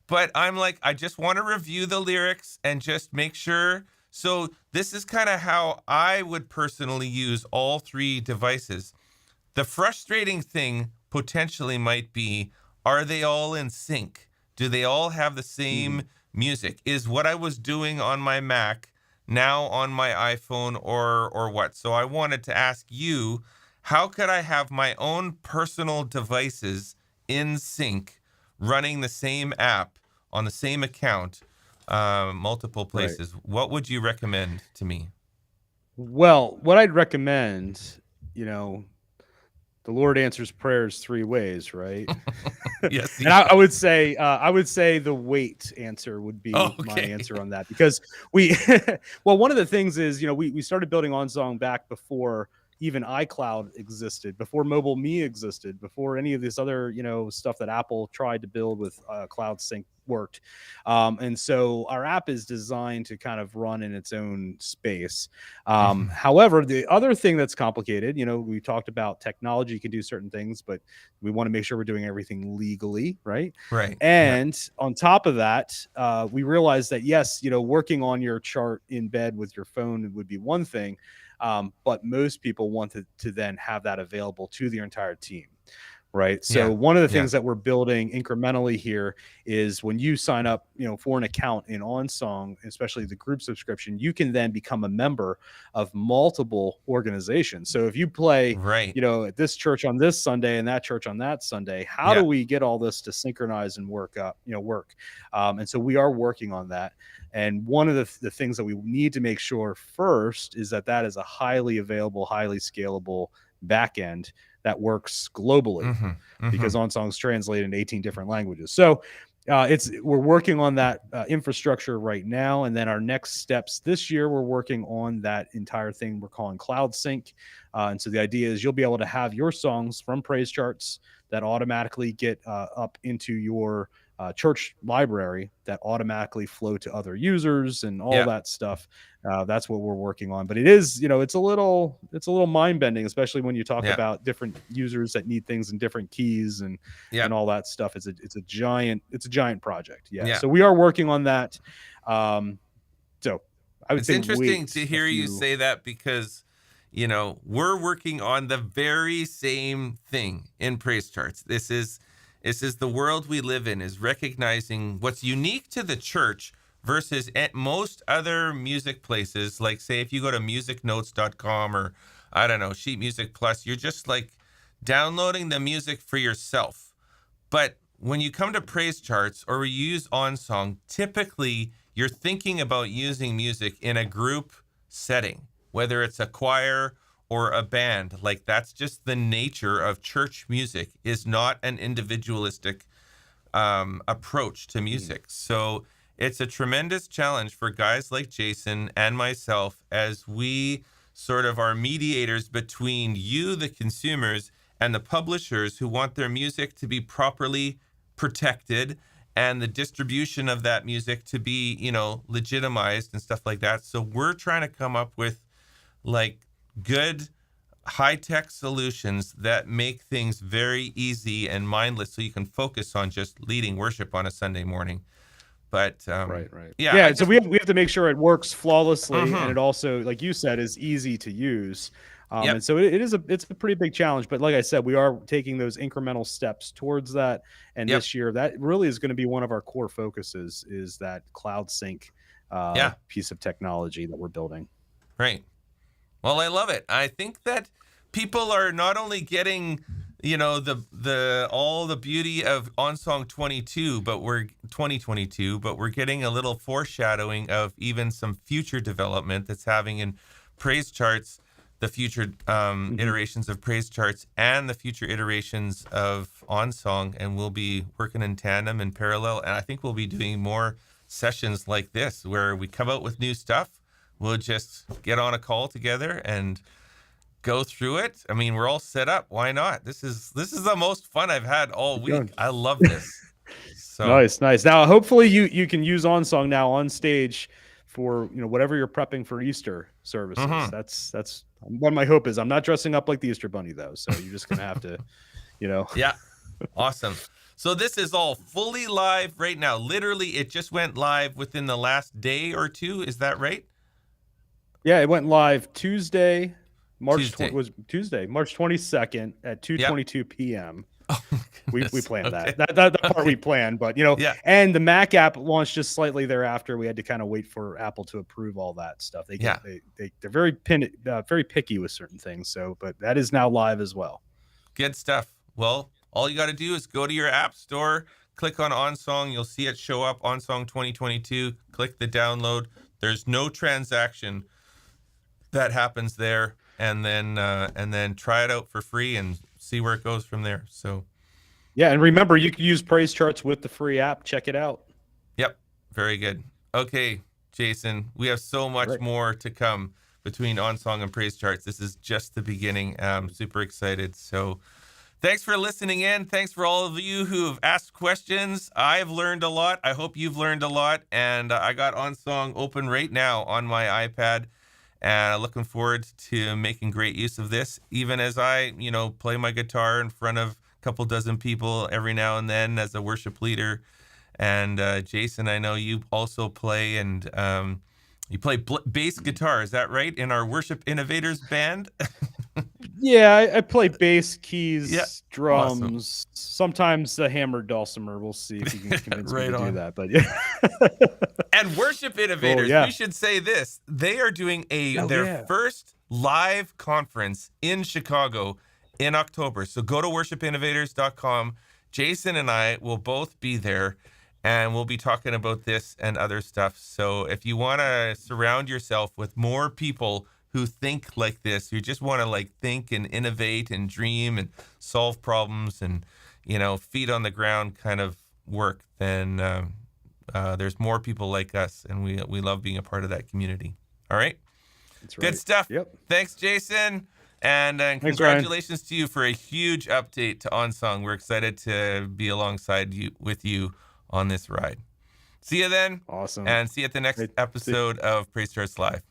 But I'm like, I just want to review the lyrics and just make sure. So this is kind of how I would personally use all three devices. The frustrating thing potentially might be, are they all in sync? Do they all have the same music? Is what I was doing on my Mac now on my iPhone or what? So I wanted to ask you, how could I have my own personal devices in sync running the same app on the same account, multiple places? Right. What would you recommend to me? Well, what I'd recommend, the Lord answers prayers 3 ways, right? Yes. And I would say the wait answer would be my answer on that, because well, one of the things is, we started building OnSong back before even iCloud existed, before Mobile Me existed, before any of this other, stuff that Apple tried to build with Cloud Sync worked. And so our app is designed to kind of run in its own space. However, the other thing that's complicated, we talked about technology can do certain things, but we want to make sure we're doing everything legally, right? Right. And on top of that, we realized that, yes, working on your chart in bed with your phone would be one thing. But most people want to then have that available to their entire team. Right. So one of the things that we're building incrementally here is when you sign up, for an account in OnSong, especially the group subscription, you can then become a member of multiple organizations. So if you play, at this church on this Sunday and that church on that Sunday, how do we get all this to synchronize and work? And so we are working on that. And one of the things that we need to make sure first is that is a highly available, highly scalable backend that works globally, because OnSong's translated in 18 different languages. So we're working on that infrastructure right now. And then our next steps this year, we're working on that entire thing we're calling Cloud Sync. And so the idea is you'll be able to have your songs from PraiseCharts that automatically get up into your church library, that automatically flow to other users and all Yeah. that stuff. That's what we're working on. But it is, it's a little mind bending, especially when you talk Yeah. about different users that need things in different keys and Yeah. all that stuff. It's a giant project. Yeah. Yeah. So we are working on that. So I would It's say interesting wait to a hear you few. say that because, we're working on the very same thing in PraiseCharts. This is the world we live in, is recognizing what's unique to the church versus at most other music places. Like, say, if you go to musicnotes.com or, I don't know, Sheet Music Plus, you're just like downloading the music for yourself. But when you come to PraiseCharts or you use OnSong, typically you're thinking about using music in a group setting, whether it's a choir or a band. Like, that's just the nature of church music, is not an individualistic approach to music. So it's a tremendous challenge for guys like Jason and myself as we sort of are mediators between you, the consumers, and the publishers who want their music to be properly protected and the distribution of that music to be, legitimized and stuff like that. So we're trying to come up with like good high-tech solutions that make things very easy and mindless so you can focus on just leading worship on a Sunday morning. But Right. yeah, So we have to make sure it works flawlessly, and Mhm. it also, like you said, is easy to use. Yep. And so it's a pretty big challenge. But like I said, we are taking those incremental steps towards that. And Yep. this year, that really is going to be one of our core focuses, is that cloud sync Yeah. piece of technology that we're building. Right. Well, I love it. I think that people are not only getting, the all the beauty of OnSong 2022, but we're getting a little foreshadowing of even some future development that's having in PraiseCharts, the future iterations of PraiseCharts and the future iterations of OnSong, and we'll be working in tandem and parallel. And I think we'll be doing more sessions like this where we come out with new stuff. We'll just get on a call together and go through it. I mean, we're all set up. Why not? This is the most fun I've had all Keep week. going. I love this. So Nice. Now, hopefully, you can use OnSong now on stage for whatever you're prepping for Easter services. That's what my hope is. I'm not dressing up like the Easter Bunny though, so you're just gonna have to, yeah, awesome. So this is all fully live right now. Literally, it just went live within the last day or two. Is that right? Yeah, it went live Tuesday, March Tuesday. was Tuesday, March 22nd at 2:22 p.m. Oh my We goodness. planned Okay. that. That the part we planned, but Yeah. and the Mac app launched just slightly thereafter. We had to kind of wait for Apple to approve all that stuff. They're very very picky with certain things. So, but that is now live as well. Good stuff. Well, all you got to do is go to your app store, click on OnSong. You'll see it show up, OnSong 2022. Click the download. There's no transaction that happens there, and then try it out for free and see where it goes from there. So, yeah, and remember, you can use PraiseCharts with the free app. Check it out. yep, very good. Okay, Jason, we have so much more to come between OnSong and PraiseCharts. This is just the beginning. I'm super excited. So, thanks for listening in. Thanks for all of you who have asked questions. I've learned a lot. I hope you've learned a lot. And I got OnSong open right now on my iPad. And looking forward to making great use of this, even as I, play my guitar in front of a couple dozen people every now and then as a worship leader. And Jason, I know you also play, and you play bass guitar. Is that right? In our Worship Innovators band? Yeah, I play bass, keys, Yeah, drums, sometimes the hammered dulcimer. We'll see if you can convince me Right to on. do that. But yeah. And Worship Innovators, yeah. we should say this. They are doing their yeah. first live conference in Chicago in October. So go to worshipinnovators.com. Jason and I will both be there, and we'll be talking about this and other stuff. So if you want to surround yourself with more people who think like this, who just want to think and innovate and dream and solve problems and, feet on the ground kind of work, then there's more people like us, and we love being a part of that community. All right. That's right. Good stuff. Yep. Thanks, Jason. And Thanks, Ryan. congratulations to you for a huge update to OnSong. We're excited to be alongside you with you on this ride. See you then, Awesome. and see you at the next Great. See- episode of Praise Charts Live.